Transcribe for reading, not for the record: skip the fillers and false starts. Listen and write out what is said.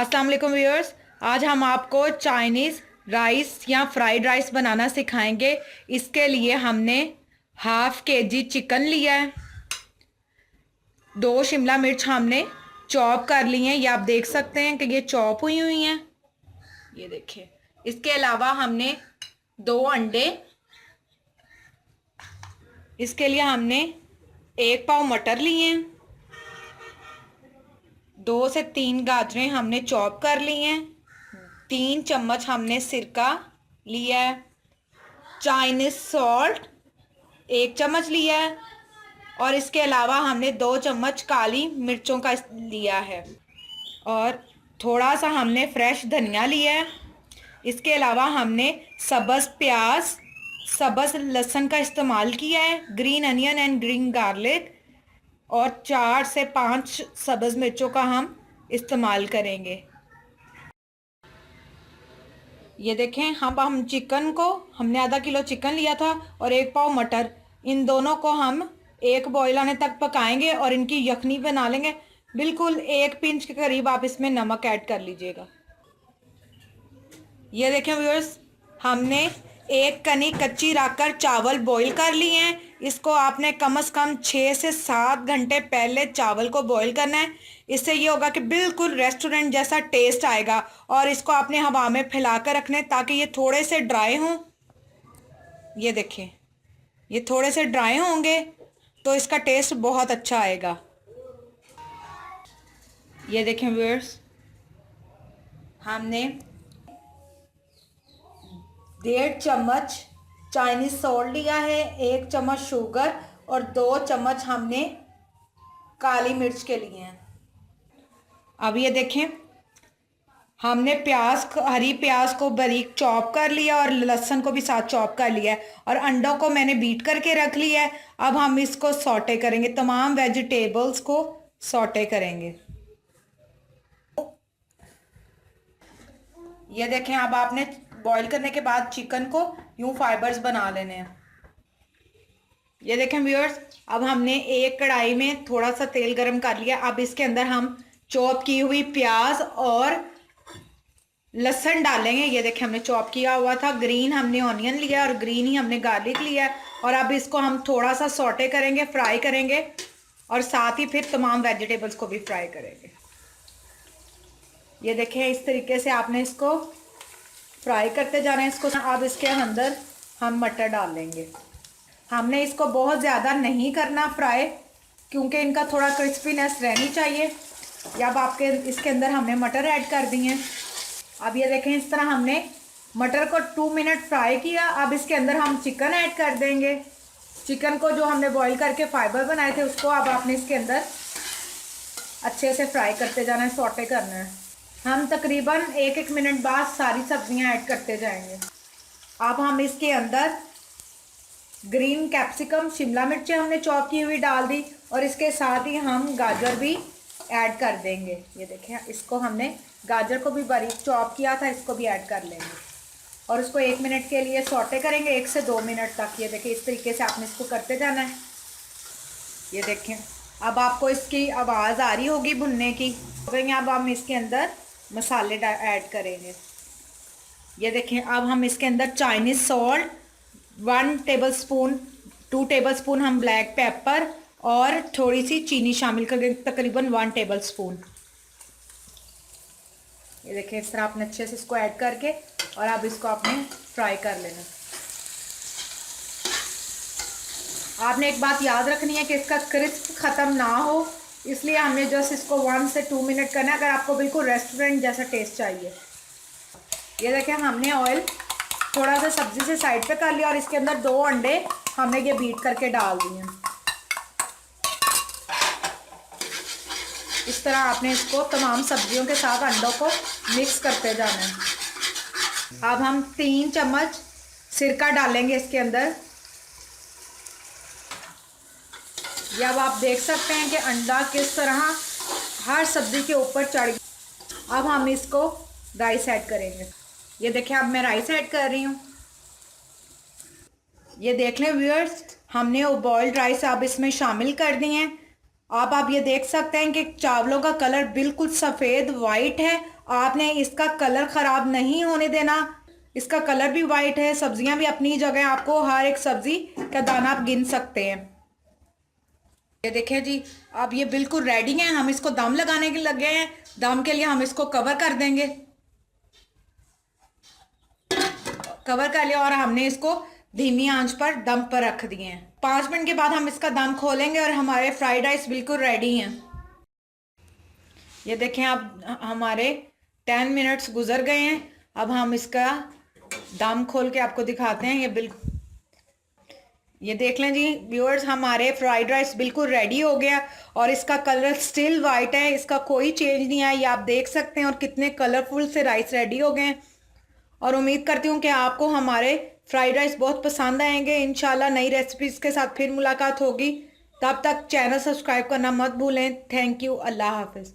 अस्सलाम वालेकुम व्यूअर्स। आज हम आपको चाइनीज़ राइस या फ्राइड राइस बनाना सिखाएंगे। इसके लिए हमने ½ kg चिकन लिया है। 2 शिमला मिर्च हमने चॉप कर ली हैं। ये आप देख सकते हैं कि ये चॉप हुई हुई हैं। ये देखिए। इसके अलावा हमने 2 अंडे, इसके लिए हमने 1 पाव मटर लिए हैं। 2 से 3 गाजरें हमने चॉप कर ली हैं। 3 चम्मच हमने सिरका लिया है। चाइनीज सॉल्ट 1 चम्मच लिया है। और इसके अलावा हमने 2 चम्मच काली मिर्चों का लिया है। और थोड़ा सा हमने फ्रेश धनिया लिया है। इसके अलावा हमने सब्ज़ प्याज, सब्ज़ लहसुन का इस्तेमाल किया है, green onion and green garlic, और 4 से 5 सब्ज़ मिर्चों का हम इस्तेमाल करेंगे। ये देखें, हम चिकन को हमने ½ किलो चिकन लिया था और 1 पाव मटर, इन दोनों को हम 1 बॉईल आने तक पकाएंगे और इनकी यखनी बना लेंगे। बिल्कुल 1 पिंच के करीब आप इसमें नमक ऐड कर लीजिएगा। ये देखें व्यूअर्स, हमने 1 कनी कच्ची रखकर चावल बॉईल कर लिए हैं। इसको आपने कम से कम 6 से 7 घंटे पहले चावल को बॉईल करना है। इससे ये होगा कि बिल्कुल रेस्टोरेंट जैसा टेस्ट आएगा। और इसको आपने हवा में फैला कर रखना है ताकि ये थोड़े से ड्राई हों। ये देखें, ये थोड़े से ड्राई होंगे तो इसका टेस्ट बहुत अच्छा आएगा। ये देखें व्यूअर्स, हमने 1.5 चम्मच चाइनीज सॉल्ट लिया है, 1 चम्मच शुगर और 2 चम्मच हमने काली मिर्च के लिए हैं। अब ये देखें, हमने हरी प्याज को बारीक चॉप कर लिया और लहसुन को भी साथ चॉप कर लिया है। और अंडों को मैंने बीट करके रख लिया है। अब हम इसको सॉटे करेंगे, तमाम वेजिटेबल्स को सॉटे करेंगे। ये देखें, अब आपने बॉईल करने के बाद चिकन को यूं फाइबर्स बना लेने हैं। ये देखें व्यूअर्स, अब हमने एक कढ़ाई में थोड़ा सा तेल गरम कर लिया। अब इसके अंदर हम चॉप की हुई प्याज और लहसुन डालेंगे। ये देखें, हमने चॉप किया हुआ था। ग्रीन हमने ऑनियन लिया और ग्रीन ही हमने गार्लिक लिया। और अब इसको हम थोड़ा सा सॉटे करेंगे, फ्राई करेंगे, और साथ ही फिर तमाम वेजिटेबल्स को भी फ्राई करेंगे। ये देखें, इस तरीके से आपने इसको फ्राई करते जाना है इसको। अब इसके अंदर हम मटर डाल लेंगे। हमने इसको बहुत ज़्यादा नहीं करना फ्राई, क्योंकि इनका थोड़ा क्रिस्पीनेस रहनी चाहिए। अब आपके इसके अंदर हमने मटर ऐड कर दी हैं। अब ये देखें, इस तरह हमने मटर को 2 मिनट फ्राई किया। अब इसके अंदर हम चिकन ऐड कर देंगे। चिकन को जो हमने बॉईल करके फाइबर बनाए थे उसको अब आपने इसके अंदर अच्छे से फ्राई करते जाना है, सॉटे करना है। हम तकरीबन 1-1 मिनट बाद सारी सब्जियां ऐड करते जाएंगे। अब हम इसके अंदर ग्रीन कैप्सिकम, शिमला मिर्चें हमने चॉप की हुई डाल दी और इसके साथ ही हम गाजर भी ऐड कर देंगे। ये देखें, इसको हमने गाजर को भी बारीक चॉप किया था, इसको भी ऐड कर लेंगे और इसको 1 मिनट के लिए सॉटे करेंगे, 1 से 2 मिनट तक। ये देखें, इस तरीके से आपने इसको करते जाना है। ये देखें, अब आपको इसकी आवाज़ आ रही होगी भुनने की। अब हम इसके अंदर मसाले ऐड करेंगे। ये देखें, अब हम इसके अंदर चाइनीज़ सॉल्ट 1 टेबलस्पून, 2 टेबलस्पून हम ब्लैक पेपर और थोड़ी सी चीनी शामिल करेंगे, तकरीबन 1 टेबलस्पून। ये देखें, इस तरह आपने अच्छे से इसको ऐड करके और अब इसको आपने फ्राई कर लेना। आपने एक बात याद रखनी है कि इसका क्रिस्प ख़त्म ना हो, इसलिए हमने जस्ट इसको 1 से 2 मिनट करना है, अगर आपको बिल्कुल रेस्टोरेंट जैसा टेस्ट चाहिए। ये देखें, हमने ऑयल थोड़ा सा सब्जी से साइड पे कर लिया और इसके अंदर 2 अंडे हमने ये बीट करके डाल दिए। इस तरह आपने इसको तमाम सब्जियों के साथ अंडों को मिक्स करते जाना है। अब हम 3 चम्मच सिरका डालेंगे इसके अंदर। ये अब आप देख सकते हैं कि अंडा किस तरह हर सब्जी के ऊपर चढ़ गया। अब हम इसको राइस ऐड करेंगे। ये देखें, अब मैं राइस ऐड कर रही हूँ। ये देख लें व्यूअर्स, हमने वो बॉइल्ड राइस अब इसमें शामिल कर दी हैं। आप ये देख सकते हैं कि चावलों का कलर बिल्कुल सफ़ेद वाइट है आपने इसका कलर ख़राब नहीं होने देना। इसका कलर भी वाइट है, सब्जियां भी अपनी जगह, आपको हर एक सब्जी का दाना आप गिन सकते हैं। ये देखें जी, अब ये बिल्कुल रेडी है। हम इसको दम लगाने के लगे हैं। दम के लिए हम इसको कवर कर देंगे। कवर कर लिया और हमने इसको धीमी आंच पर दम पर रख दिए हैं। 5 मिनट के बाद हम इसका दम खोलेंगे और हमारे फ्राइड राइस बिल्कुल रेडी हैं। ये देखें, अब हमारे 10 मिनट्स गुजर गए हैं। अब हम इसका दम खोल के आपको दिखाते हैं। ये बिल्कुल, ये देख लें जी व्यूअर्स, हमारे फ्राइड राइस बिल्कुल रेडी हो गया और इसका कलर स्टिल वाइट है, इसका कोई चेंज नहीं आया, ये आप देख सकते हैं। और कितने कलरफुल से राइस रेडी हो गए हैं। और उम्मीद करती हूँ कि आपको हमारे फ्राइड राइस बहुत पसंद आएंगे। इंशाल्लाह नई रेसिपीज़ के साथ फिर मुलाकात होगी। तब तक चैनल सब्सक्राइब करना मत भूलें। Thank you. अल्लाह हाफिज़।